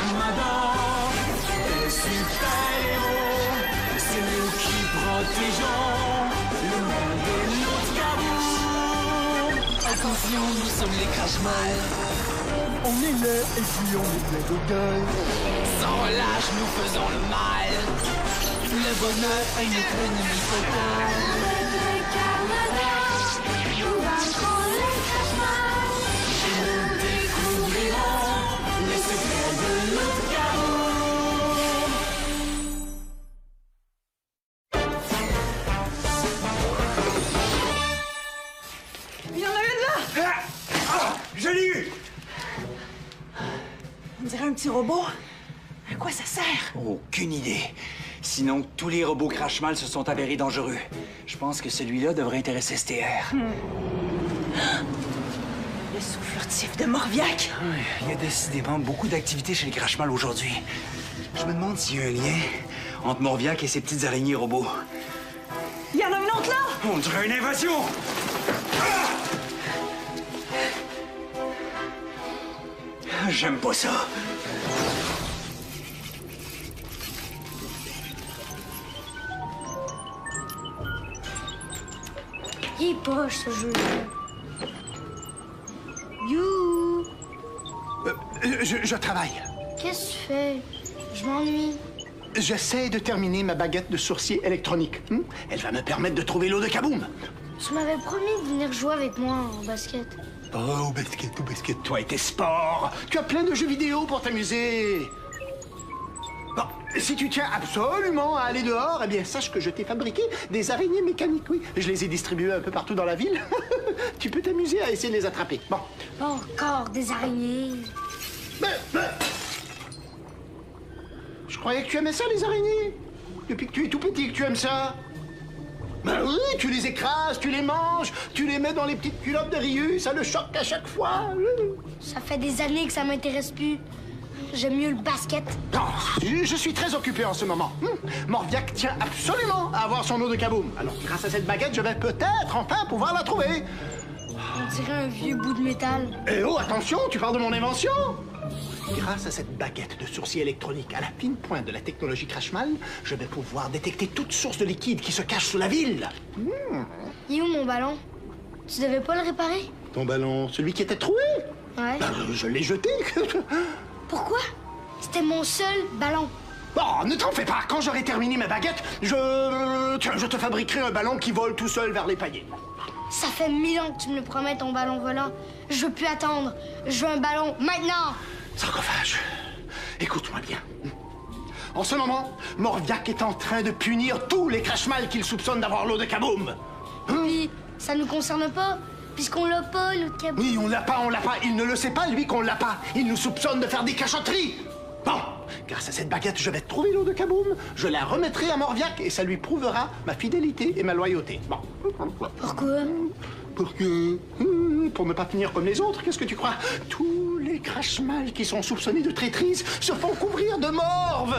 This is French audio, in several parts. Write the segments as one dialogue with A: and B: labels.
A: Carmador. Les super-héros, c'est nous qui protégeons le monde de notre Kaboom. Attention, nous sommes les Crashmal.
B: On est là et puis on est plein d'orgueil.
A: Sans relâche, nous faisons le mal. Le bonheur est notre ennemi total. Les Carmador, nous vaincrons les Crashmal. Et nous découvrirons les secrets de notre Kaboom.
C: Il y en a une là!
B: Je l'ai eu!
C: On dirait un petit robot. À quoi ça sert?
B: Aucune idée. Sinon, tous les robots Crashmal se sont avérés dangereux. Je pense que celui-là devrait intéresser STR.
C: Le sous furtif de Morviac.
B: Il y a décidément beaucoup d'activités chez les Crashmal aujourd'hui. Je me demande s'il y a un lien entre Morviac et ses petites araignées robots.
C: Il y en a une autre là!
B: On dirait une invasion! Ah! J'aime pas ça.
D: Il est poche, ce jeu-là. You!
E: Je travaille.
D: Qu'est-ce que tu fais? Je m'ennuie.
E: J'essaie de terminer ma baguette de sourcier électronique. Elle va me permettre de trouver l'eau de Kaboom.
D: Tu m'avais promis de venir jouer avec moi en basket.
E: Oh, basket, toi et tes sports. Tu as plein de jeux vidéo pour t'amuser. Bon, si tu tiens absolument à aller dehors, eh bien, sache que je t'ai fabriqué des araignées mécaniques, oui. Je les ai distribuées un peu partout dans la ville. Tu peux t'amuser à essayer de les attraper. Bon.
D: Encore des araignées.
E: Je croyais que tu aimais ça, les araignées. Depuis que tu es tout petit que tu aimes ça. Ben oui, tu les écrases, tu les manges, tu les mets dans les petites culottes de Ryu, ça le choque à chaque fois.
D: Ça fait des années que ça m'intéresse plus. J'aime mieux le basket.
E: Non, je suis très occupé en ce moment. Morviac tient absolument à avoir son eau de Kaboom. Alors, grâce à cette baguette, je vais peut-être enfin pouvoir la trouver.
D: On dirait un vieux bout de métal.
E: Eh oh, attention, tu parles de mon invention. Grâce à cette baguette de sourcier électronique à la fine pointe de la technologie Crashmal, je vais pouvoir détecter toute source de liquide qui se cache sous la ville.
D: Il est où mon ballon? Tu devais pas le réparer?
E: Ton ballon, celui qui était troué?
D: Ouais.
E: Ben, je l'ai jeté.
D: Pourquoi? C'était mon seul ballon.
E: Oh, ne t'en fais pas. Quand j'aurai terminé ma baguette, je te fabriquerai un ballon qui vole tout seul vers les paliers.
D: Ça fait 1000 ans que tu me le promets, ton ballon volant. Je veux plus attendre. Je veux un ballon maintenant.
E: Sarcophage, écoute-moi bien. En ce moment, Morviac est en train de punir tous les Crashmal qu'il soupçonne d'avoir l'eau de Kaboom.
D: Puis, ça nous concerne pas, puisqu'on l'a pas, l'eau de Kaboom.
E: Oui, on l'a pas. Il ne le sait pas, lui, qu'on l'a pas. Il nous soupçonne de faire des cachotteries. Bon, grâce à cette baguette, je vais trouver l'eau de Kaboom. Je la remettrai à Morviac et ça lui prouvera ma fidélité et ma loyauté. Bon.
D: Pourquoi?
E: Pour ne pas finir comme les autres, qu'est-ce que tu crois? Tous les Crashmal qui sont soupçonnés de traîtrise se font couvrir de morve.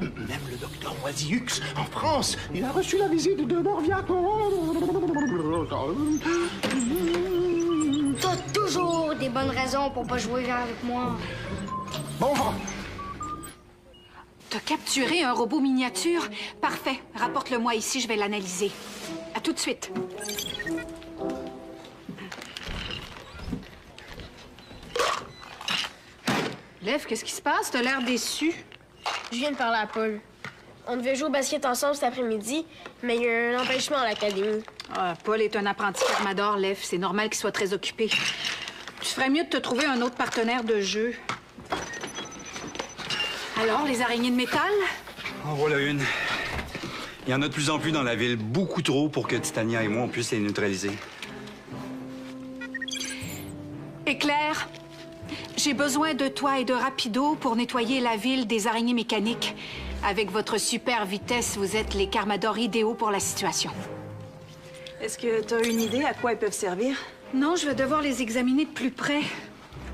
E: Même le docteur Oisiux, en France, il a reçu la visite de Morviac.
D: T'as toujours des bonnes raisons pour pas jouer avec moi.
E: Bon vent.
F: T'as capturé un robot miniature? Parfait. Rapporte-le-moi ici, je vais l'analyser. À tout de suite. Lev, qu'est-ce qui se passe? T'as l'air déçu.
G: Je viens de parler à Paul. On devait jouer au basket ensemble cet après-midi, mais il y a un empêchement à l'académie.
F: Ah, Paul est un apprenti Carmador, Lev. C'est normal qu'il soit très occupé. Tu ferais mieux de te trouver un autre partenaire de jeu. Alors, les araignées de métal?
B: En voilà une. Il y en a de plus en plus dans la ville, beaucoup trop pour que Titania et moi on puisse les neutraliser.
F: Éclair, j'ai besoin de toi et de Rapido pour nettoyer la ville des araignées mécaniques. Avec votre super vitesse, vous êtes les Carmadors idéaux pour la situation.
C: Est-ce que t'as une idée à quoi elles peuvent servir?
F: Non, je vais devoir les examiner de plus près.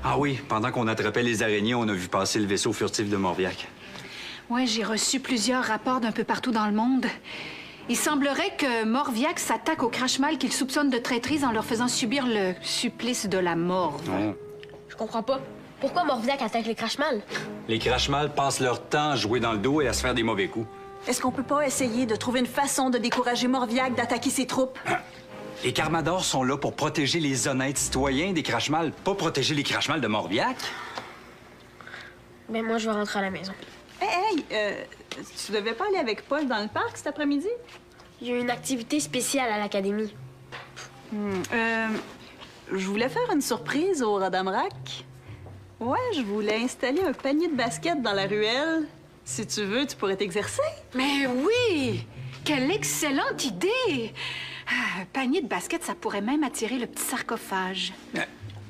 B: Ah oui, pendant qu'on attrapait les araignées, on a vu passer le vaisseau furtif de Morviac.
F: Oui, j'ai reçu plusieurs rapports d'un peu partout dans le monde. Il semblerait que Morviac s'attaque aux Crashmal qu'il soupçonne de traîtrise en leur faisant subir le supplice de la mort.
B: Oh.
G: Je comprends pas. Pourquoi Morviac attaque les Crashmal?
B: Les Crashmal passent leur temps à jouer dans le dos et à se faire des mauvais coups.
C: Est-ce qu'on peut pas essayer de trouver une façon de décourager Morviac d'attaquer ses troupes?
B: Les Carmadors sont là pour protéger les honnêtes citoyens des Crashmal, pas protéger les Crashmal de Morviac.
G: Ben moi, je vais rentrer à la maison.
C: Tu devais pas aller avec Paul dans le parc cet après-midi?
G: Il y a une activité spéciale à l'académie.
C: Je voulais faire une surprise au Rodamrac. Ouais, je voulais installer un panier de basket dans la ruelle. Si tu veux, tu pourrais t'exercer.
F: Mais oui! Quelle excellente idée! Un panier de basket, ça pourrait même attirer le petit sarcophage.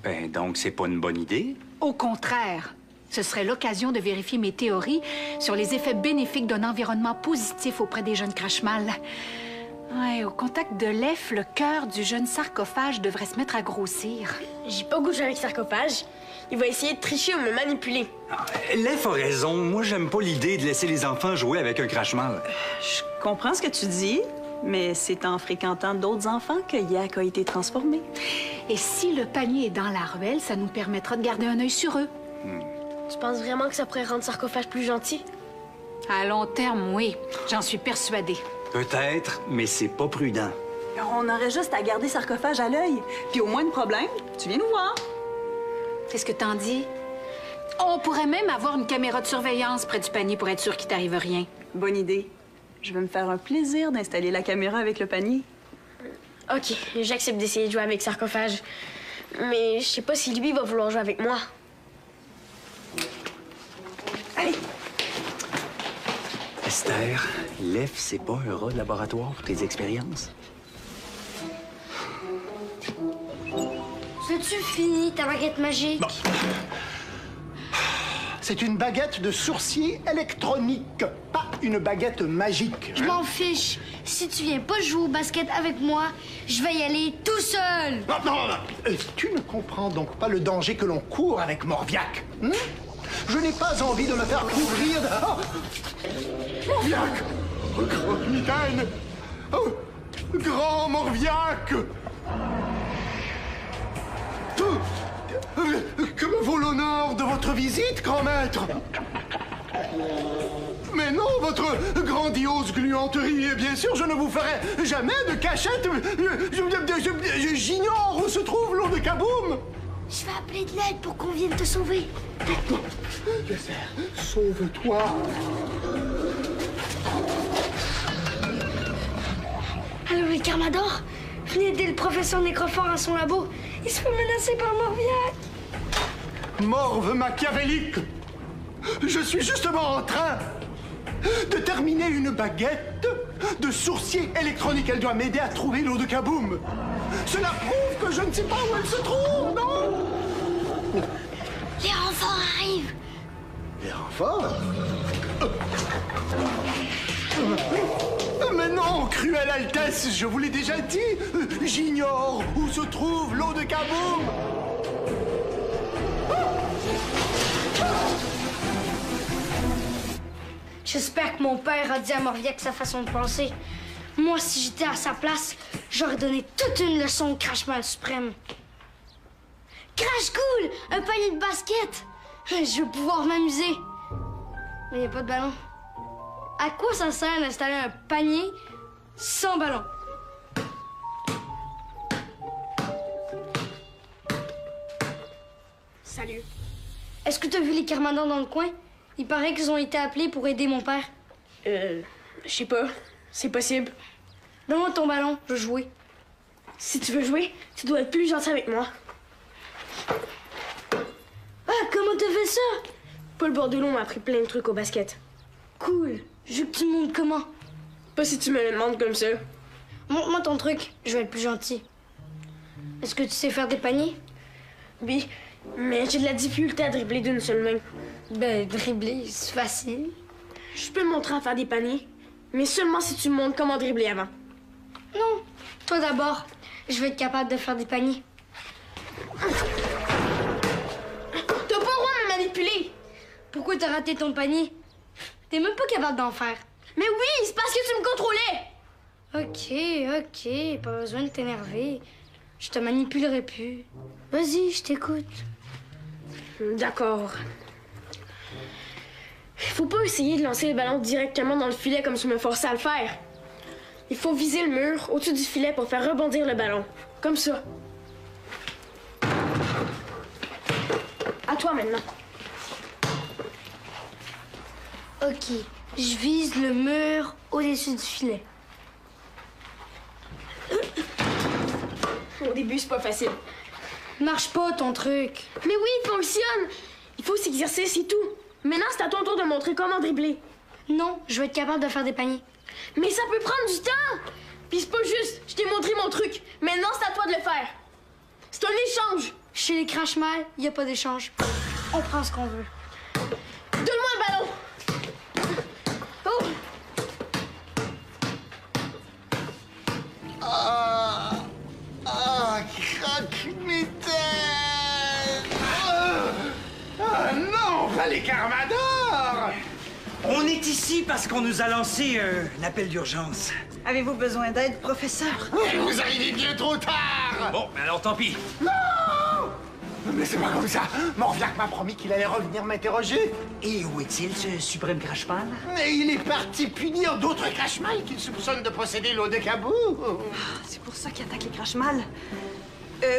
B: Ben, donc, c'est pas une bonne idée?
F: Au contraire, ce serait l'occasion de vérifier mes théories sur les effets bénéfiques d'un environnement positif auprès des jeunes Crashmal. Ouais, au contact de l'EF, le cœur du jeune sarcophage devrait se mettre à grossir.
G: J'ai pas goût de jouer avec Sarcophage. Il va essayer de tricher ou me manipuler.
B: L'EF a raison. Moi, j'aime pas l'idée de laisser les enfants jouer avec un Crashmal.
C: Je comprends ce que tu dis, mais c'est en fréquentant d'autres enfants que Yak a été transformé.
F: Et si le panier est dans la ruelle, ça nous permettra de garder un œil sur eux.
G: Tu penses vraiment que ça pourrait rendre Sarcophage plus gentil?
F: À long terme, oui. J'en suis persuadée.
B: Peut-être, mais c'est pas prudent.
C: On aurait juste à garder Sarcophage à l'œil. Puis au moins de problème, tu viens nous voir.
F: Qu'est-ce que t'en dis? On pourrait même avoir une caméra de surveillance près du panier pour être sûr qu'il t'arrive rien.
C: Bonne idée. Je vais me faire un plaisir d'installer la caméra avec le panier.
G: OK, j'accepte d'essayer de jouer avec Sarcophage. Mais je sais pas si lui va vouloir jouer avec moi.
C: Allez!
B: Esther, l'EF, c'est pas un rat de laboratoire pour tes expériences?
D: As-tu fini ta baguette magique?
E: Bon. C'est une baguette de sourcier électronique, pas une baguette magique.
D: Je m'en fiche. Si tu viens pas jouer au basket avec moi, je vais y aller tout seul.
E: Non. Tu ne comprends donc pas le danger que l'on court avec Morviac, hein? Je n'ai pas envie de me faire couvrir de... Oh! Morviac! Grand mitaine! Oh! Grand Morviac! Que me vaut l'honneur de votre visite, grand maître? Mais non, votre grandiose gluanterie, et bien sûr, je ne vous ferai jamais de cachette. J'ignore où se trouve l'eau de Kaboom.
D: Je vais appeler de l'aide pour qu'on vienne te sauver.
E: Esther, sauve-toi.
D: Allô, les Carmadors? Venez aider le professeur Nécrophore à son labo. Il se fait menacer par Morviac.
E: Morve machiavélique. Je suis justement en train de terminer une baguette de sourcier électronique. Elle doit m'aider à trouver l'eau de Kaboom. Cela prouve que je ne sais pas où elle se trouve, non?
D: Les renforts arrivent.
E: Les renforts? Mais non, cruelle Altesse, je vous l'ai déjà dit. J'ignore où se trouve l'eau de Kaboom.
D: J'espère que mon père a dit à Morviac sa façon de penser. Moi, si j'étais à sa place, j'aurais donné toute une leçon au Crashmal suprême. Crash Cool! Un panier de basket! Je vais pouvoir m'amuser. Mais il n'y a pas de ballon. À quoi ça sert d'installer un panier sans ballon?
G: Salut.
D: Est-ce que tu as vu les Carmadors dans le coin? Il paraît qu'ils ont été appelés pour aider mon père.
G: Je sais pas. C'est possible.
D: Donne-moi ton ballon, je veux jouer.
G: Si tu veux jouer, tu dois être plus gentil avec moi.
D: Ah, comment t'as fait ça?
G: Paul Bordelon m'a appris plein de trucs au basket.
D: Cool. Je veux que tu me montres comment.
G: Pas si tu me le demandes comme ça.
D: Montre-moi ton truc, je vais être plus gentil. Est-ce que tu sais faire des paniers?
G: Oui, mais j'ai de la difficulté à dribbler d'une seule main.
D: Ben, dribbler, c'est facile.
G: Je peux te montrer à faire des paniers, mais seulement si tu me montres comment dribbler avant.
D: Non, toi d'abord. Je vais être capable de faire des paniers.
G: T'as pas le droit de me manipuler!
D: Pourquoi t'as raté ton panier? T'es même pas capable d'en faire.
G: Mais oui, c'est parce que tu me contrôlais!
D: Ok, pas besoin de t'énerver. Je te manipulerai plus. Vas-y, je t'écoute.
G: D'accord. Faut pas essayer de lancer le ballon directement dans le filet comme tu me forçais à le faire. Il faut viser le mur au-dessus du filet pour faire rebondir le ballon. Comme ça. À toi maintenant.
D: OK. Je vise le mur au-dessus du filet.
G: Au début, c'est pas facile.
D: Marche pas ton truc.
G: Mais oui, il fonctionne! Il faut s'exercer, c'est tout. Maintenant, c'est à ton tour de montrer comment dribbler.
D: Non, je vais être capable de faire des paniers.
G: Mais ça peut prendre du temps! Puis c'est pas juste, je t'ai montré mon truc. Maintenant, c'est à toi de le faire. C'est un échange.
D: Chez les Crashmal, il n'y a pas d'échange. On prend ce qu'on veut.
G: Donne-moi le ballon. Oh!
E: Croque-mitaine! Ah non, pas les Carmador!
B: On est ici parce qu'on nous a lancé un appel d'urgence.
C: Avez-vous besoin d'aide, professeur?
E: Vous arrivez bien trop tard!
B: Bon, alors tant pis.
E: Non! Mais c'est pas comme ça! Morviac m'a promis qu'il allait revenir m'interroger.
B: Et où est-il, ce suprême Crashmal?
E: Mais il est parti punir d'autres Crashmal qu'il soupçonne de posséder l'eau de Cabou.
C: C'est pour ça qu'il attaque les Crashmal.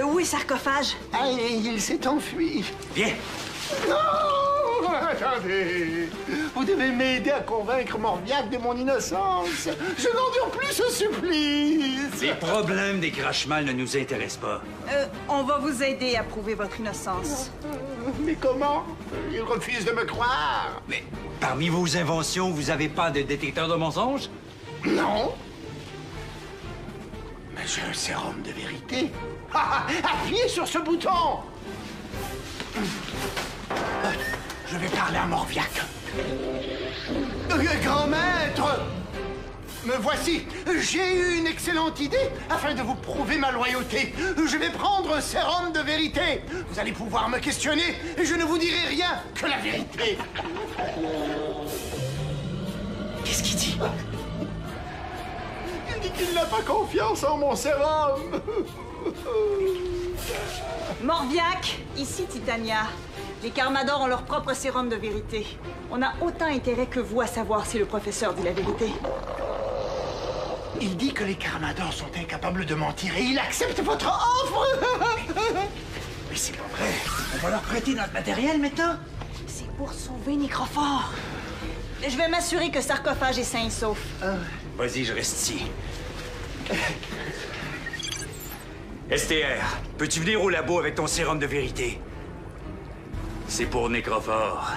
C: Où est Sarcophage?
E: Ah, il s'est enfui.
B: Viens.
E: Non! Attendez! Vous devez m'aider à convaincre Morviac de mon innocence. Je n'endure plus ce supplice.
B: Les problèmes des Crashmal ne nous intéressent pas.
C: On va vous aider à prouver votre innocence.
E: Mais comment? Il refuse de me croire.
B: Mais parmi vos inventions, vous avez pas de détecteur de mensonges?
E: Non. Mais j'ai un sérum de vérité. Appuyez sur ce bouton. Je vais parler à Morviac. Grand maître! Me voici. J'ai eu une excellente idée afin de vous prouver ma loyauté. Je vais prendre un sérum de vérité. Vous allez pouvoir me questionner et je ne vous dirai rien que la vérité. Qu'est-ce qu'il dit? Il dit qu'il n'a pas confiance en mon sérum.
C: Morviac, ici Titania. Les Carmador ont leur propre sérum de vérité. On a autant intérêt que vous à savoir si le professeur dit la vérité.
E: Il dit que les Carmador sont incapables de mentir et il accepte votre offre.
B: Mais c'est pas vrai. On va leur prêter notre matériel maintenant?
C: C'est pour sauver Nécrophore. Je vais m'assurer que Sarcophage est sain et sauf.
B: Vas-y, je reste ici. STR, peux-tu venir au labo avec ton sérum de vérité? C'est pour Nécrophore.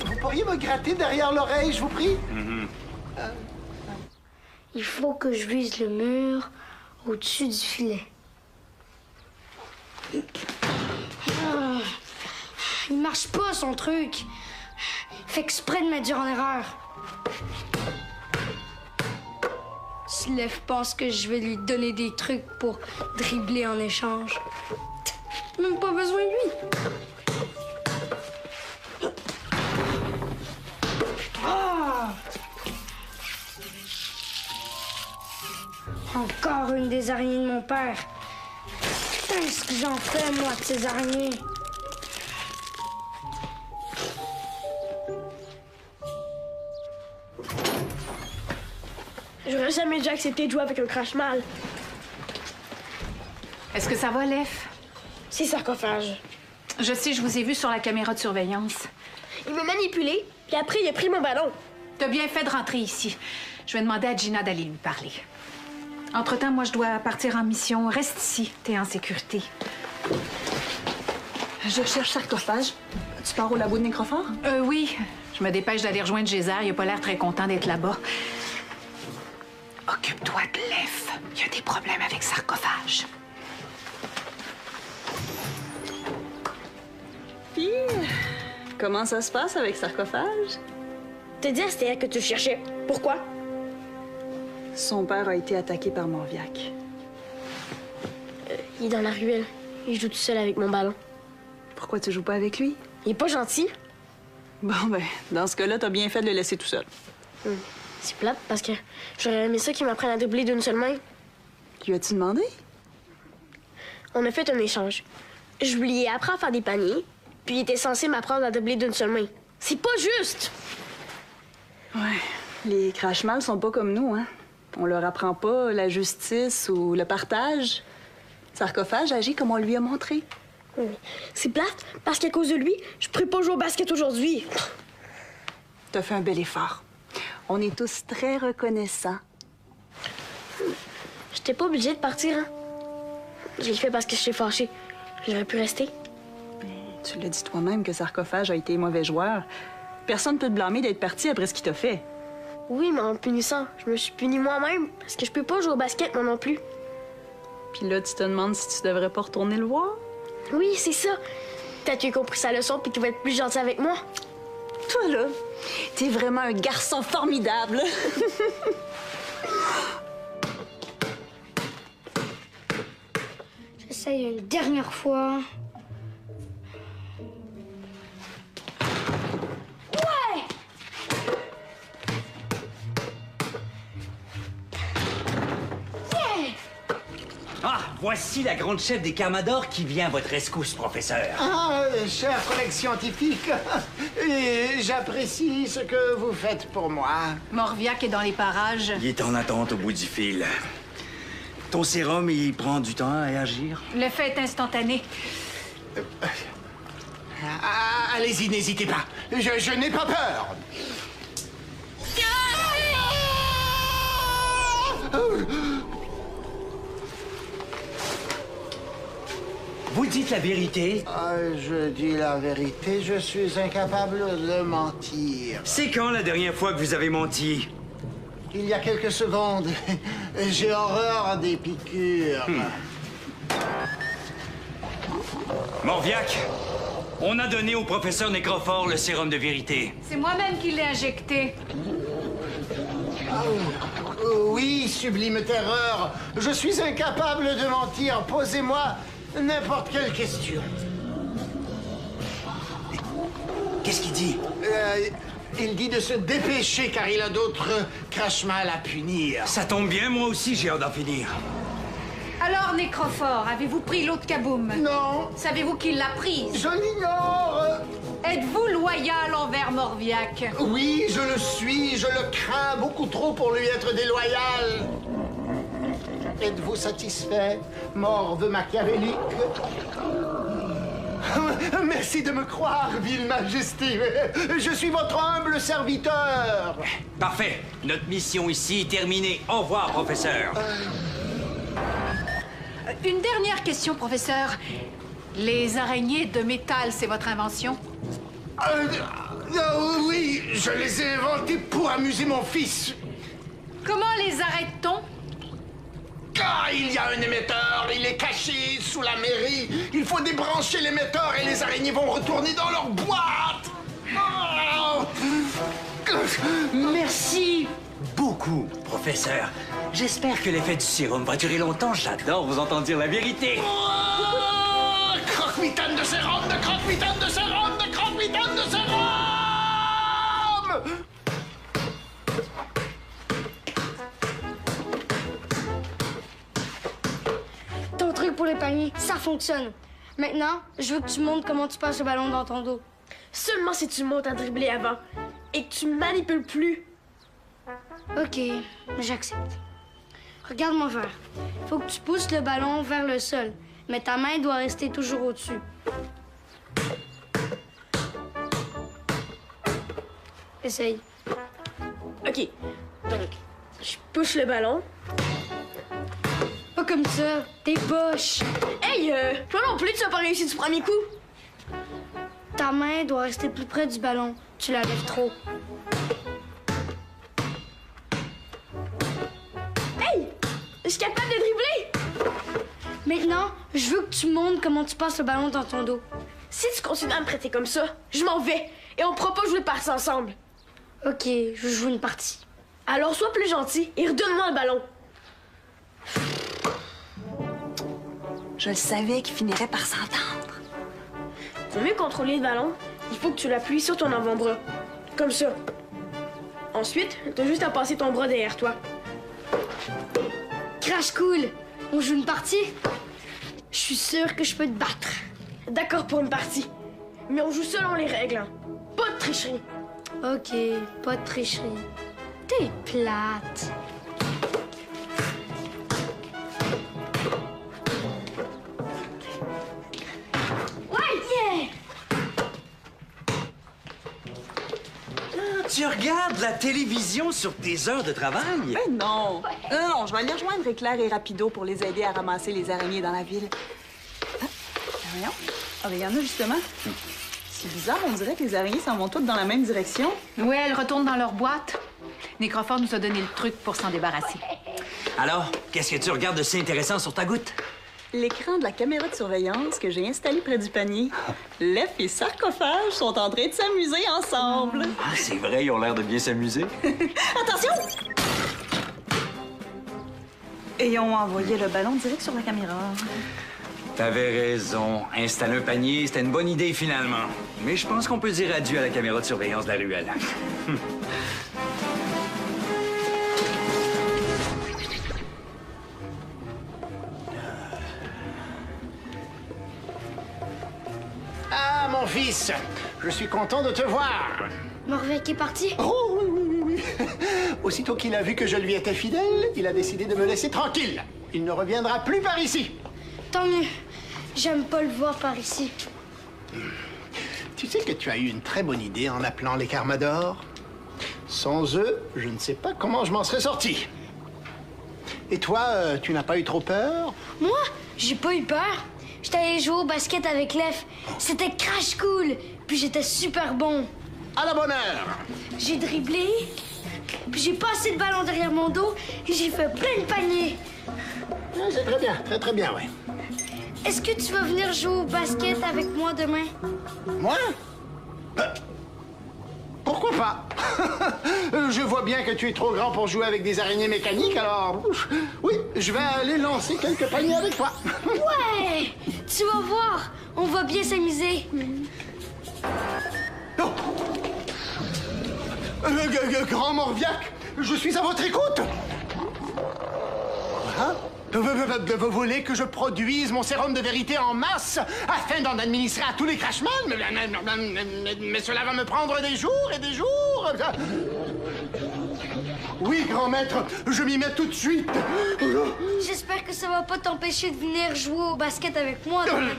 E: Vous pourriez me gratter derrière l'oreille, je vous prie?
D: Il faut que je vise le mur au-dessus du filet. Il marche pas, son truc. Fait exprès de me dire en erreur. Slef pense que je vais lui donner des trucs pour dribbler en échange. Même pas besoin de lui. Encore une des araignées de mon père. Qu'est-ce que j'en fais, moi, de ces araignées?
G: J'aurais jamais dû accepter de jouer avec un Crashmal.
F: Est-ce que ça va, Lef?
G: C'est Sarcophage.
F: Je sais, je vous ai vu sur la caméra de surveillance.
G: Il m'a manipulé, puis après, il a pris mon ballon.
F: T'as bien fait de rentrer ici. Je vais demander à Gina d'aller lui parler. Entre-temps, moi, je dois partir en mission. Reste ici, t'es en sécurité.
C: Je cherche Sarcophage. Tu pars au labo de Nécrophore?
F: Oui. Je me dépêche d'aller rejoindre Gézard. Il a pas l'air très content d'être là-bas. Occupe-toi de Lef. Il y a des problèmes avec Sarcophage.
C: Puis, comment ça se passe avec Sarcophage?
G: Te dire, c'était elle que tu cherchais. Pourquoi?
C: Son père a été attaqué par Morviac.
G: Il est dans la ruelle. Il joue tout seul avec mon ballon.
C: Pourquoi tu joues pas avec lui?
G: Il est pas gentil.
C: Bon, ben, dans ce cas-là, t'as bien fait de le laisser tout seul.
G: C'est plate parce que j'aurais aimé ça qu'il m'apprenne à dribbler d'une seule main.
C: Lui as-tu demandé?
G: On a fait un échange. Je lui ai appris à faire des paniers, Puis il était censé m'apprendre à dribbler d'une seule main. C'est pas juste!
C: Ouais, les Crashmal sont pas comme nous, hein. On leur apprend pas la justice ou le partage. Sarcophage agit comme on lui a montré.
G: Oui. C'est plate, parce qu'à cause de lui, je pourrais pas jouer au basket aujourd'hui.
C: T'as fait un bel effort. On est tous très reconnaissants.
G: J'étais pas obligée de partir, hein? Je l'ai fait parce que je suis fâchée. J'aurais pu rester.
C: Tu l'as dit toi-même que Sarcophage a été mauvais joueur. Personne peut te blâmer d'être parti après ce qu'il t'a fait.
G: Oui, mais en punissant, je me suis punie moi-même parce que je peux pas jouer au basket, moi non plus.
C: Puis là, tu te demandes si tu devrais pas retourner le voir?
G: Oui, c'est ça. Peut-être qu'il a compris sa leçon puis qu'il va être plus gentil avec moi.
C: Toi, là, t'es vraiment un garçon formidable.
D: J'essaye une dernière fois. Ouais! Yeah!
B: Ah, voici la grande chef des Carmadors qui vient à votre rescousse, professeur.
E: Ah, cher collègue scientifique, et j'apprécie ce que vous faites pour moi.
F: Morviac est dans les parages.
B: Il est en attente au bout du fil. Ton sérum, il prend du temps à agir.
F: L'effet est instantané.
E: Ah, allez-y, n'hésitez pas. Je n'ai pas peur.
B: Vous dites la vérité?
E: Je dis la vérité, je suis incapable de mentir.
B: C'est quand la dernière fois que vous avez menti?
E: Il y a quelques secondes, j'ai horreur des piqûres.
B: Morviac, on a donné au professeur Nécrophore le sérum de vérité.
F: C'est moi-même qui l'ai injecté.
E: Oui, sublime terreur, je suis incapable de mentir. Posez-moi n'importe quelle question.
B: Qu'est-ce qu'il dit?
E: Il dit de se dépêcher car il a d'autres Crashmal à punir.
B: Ça tombe bien, moi aussi j'ai hâte d'en finir.
F: Alors, Nécrophore, avez-vous pris l'eau de Kaboom?
E: Non,
F: Savez-vous qui l'a prise?
E: je l'ignore.
F: Êtes-vous loyal envers Morviac?
E: Oui, je le suis, je le crains beaucoup trop pour lui être déloyal. Êtes-vous satisfait, morve machiavélique? Merci de me croire, ville majesté. Je suis votre humble serviteur.
B: Parfait. Notre mission ici est terminée. Au revoir, professeur.
F: Une dernière question, professeur. Les araignées de métal, c'est votre invention?
E: Oui, je les ai inventées pour amuser mon fils.
F: Comment les arrête-t-on?
E: Ah, il y a un émetteur, il est caché sous la mairie. Il faut débrancher l'émetteur et les araignées vont retourner dans leur boîte. Oh.
B: Merci beaucoup, professeur. J'espère que l'effet du sérum va durer longtemps. J'adore vous entendre dire la vérité.
E: Oh, croque-mitaine de sérum, de croque-mitaine de sérum, de croque-mitaine de sérum.
D: Ton truc pour les paniers, ça fonctionne. Maintenant, je veux que tu montres comment tu passes le ballon dans ton dos.
G: Seulement si tu montes à dribbler avant et que tu manipules plus.
D: OK, j'accepte. Regarde-moi faire. Faut que tu pousses le ballon vers le sol, mais ta main doit rester toujours au-dessus. Essaye.
G: OK. Donc, je pousse le ballon.
D: Pas comme ça, t'es poche.
G: Hey, toi non plus, tu n'as pas réussi du premier coup.
D: Ta main doit rester plus près du ballon. Tu la lèves trop.
G: Hey, je suis capable de dribbler.
D: Maintenant, je veux que tu montres comment tu passes le ballon dans ton dos.
G: Si tu continues à me traiter comme ça, je m'en vais et on pourra pas jouer partie ensemble.
D: OK, je joue une partie.
G: Alors sois plus gentil et redonne-moi le ballon.
C: Je le savais qu'il finirait par s'entendre.
G: Pour mieux contrôler le ballon, il faut que tu l'appuies sur ton avant-bras. Comme ça. Ensuite, t'as juste à passer ton bras derrière toi.
D: Crash Cool, on joue une partie? Je suis sûre que je peux te battre.
G: D'accord pour une partie. Mais on joue selon les règles. Hein. Pas de tricherie.
D: OK, pas de tricherie. T'es plate.
B: Tu regardes la télévision sur tes heures de travail?
C: Ben non. Non, je vais aller rejoindre Éclair et Rapido pour les aider à ramasser les araignées dans la ville. Ah, voyons. Ah, ben il y en a justement. C'est bizarre, on dirait que les araignées s'en vont toutes dans la même direction.
F: Oui, elles retournent dans leur boîte. Nécrophore nous a donné le truc pour s'en débarrasser.
B: Alors, qu'est-ce que tu regardes de si intéressant sur ta goutte?
C: L'écran de la caméra de surveillance que j'ai installé près du panier. L'œuf et Sarcophage sont en train de s'amuser ensemble.
B: Ah, c'est vrai, ils ont l'air de bien s'amuser.
C: Attention! Et ils ont envoyé le ballon direct sur la caméra.
B: T'avais raison. Installer un panier, c'était une bonne idée finalement. Mais je pense qu'on peut dire adieu à la caméra de surveillance de la ruelle.
E: Ah, mon fils, je suis content de te voir.
D: Morviac est parti?
E: Oh, oui, oui, oui, oui. Aussitôt qu'il a vu que je lui étais fidèle, il a décidé de me laisser tranquille. Il ne reviendra plus par ici.
D: Tant mieux. J'aime pas le voir par ici.
E: Tu sais que tu as eu une très bonne idée en appelant les Carmadors. Sans eux, je ne sais pas comment je m'en serais sorti. Et toi, tu n'as pas eu trop peur?
D: Moi, j'ai pas eu peur. J'étais allé jouer au basket avec Lef. C'était crash cool. Puis j'étais super bon.
E: À la bonne heure!
D: J'ai dribblé, puis j'ai passé le ballon derrière mon dos et j'ai fait plein de paniers.
E: Ah, c'est très bien, très très bien, oui.
D: Est-ce que tu vas venir jouer au basket avec moi demain?
E: Moi? Pourquoi pas? Je vois bien que tu es trop grand pour jouer avec des araignées mécaniques, alors... Oui, je vais aller lancer quelques paniers avec toi.
D: Ouais! Tu vas voir, on va bien s'amuser.
E: Oh. Grand Morviac, je suis à votre écoute. Hein? Vous voulez que je produise mon sérum de vérité en masse afin d'en administrer à tous les Crashman? Mais cela va me prendre des jours et des jours. Oui, grand maître, je m'y mets tout de suite.
D: J'espère que ça va pas t'empêcher de venir jouer au basket avec moi demain.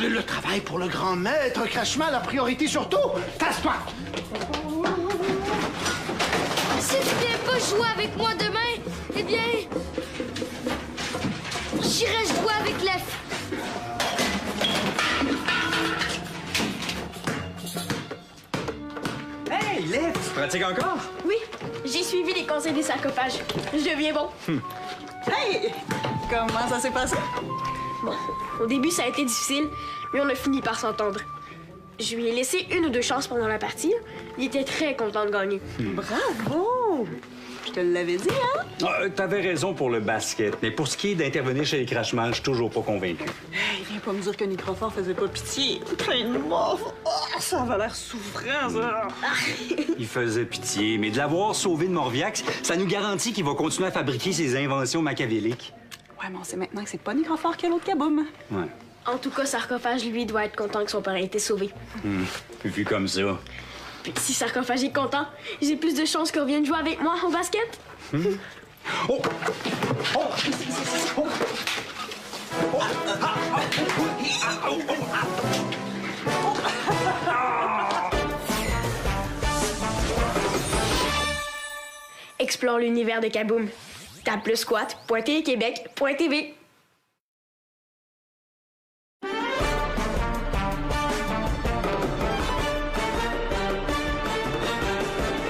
E: Le travail pour le grand maître, Crashman, la priorité surtout. Tasse-toi.
D: Si tu viens pas jouer avec moi demain, eh bien... j'irai jouer avec Lef.
B: Hey, Lef, tu pratiques encore?
G: Oui, j'ai suivi les conseils des sarcophages. Je deviens bon.
C: Hey! Comment ça s'est passé?
G: Bon, au début, ça a été difficile, mais on a fini par s'entendre. Je lui ai laissé une ou deux chances pendant la partie. Il était très content de gagner.
C: Bravo! Je te l'avais dit, hein?
B: T'avais raison pour le basket, mais pour ce qui est d'intervenir chez les Crashman, je suis toujours pas convaincu.
C: Hey, viens pas me dire que Nécrophore faisait pas pitié. Plein de morts. Oh, ça avait l'air souffrant, ça.
B: Il faisait pitié, mais de l'avoir sauvé de Morviac, ça nous garantit qu'il va continuer à fabriquer ses inventions machiavéliques.
C: Ouais, mais on sait maintenant que c'est pas Nécrophore qui a l'autre kaboum.
B: Ouais.
G: En tout cas, Sarcophage, lui, doit être content que son père ait été sauvé.
B: Vu comme ça.
G: Puis si Sarcophage est content, j'ai plus de chances qu'il revienne jouer avec moi au basket.
B: Oh! Oh! Oh!
G: Explore l'univers de Kaboom. Tape le squat.tquebec.tv.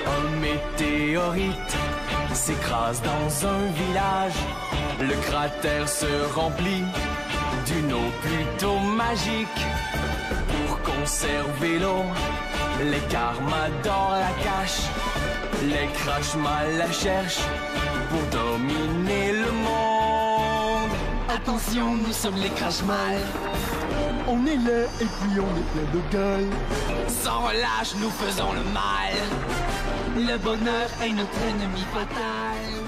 H: Un météorite s'écrase dans un village. Le cratère se remplit d'une eau plutôt magique. Pour conserver l'eau, les Carmadors la cachent. Les Crashmal la cherchent pour dominer le monde. Attention, nous sommes les Crashmal. On est là et puis on est plein de gueule. Sans relâche, nous faisons le mal. Le bonheur est notre ennemi fatal.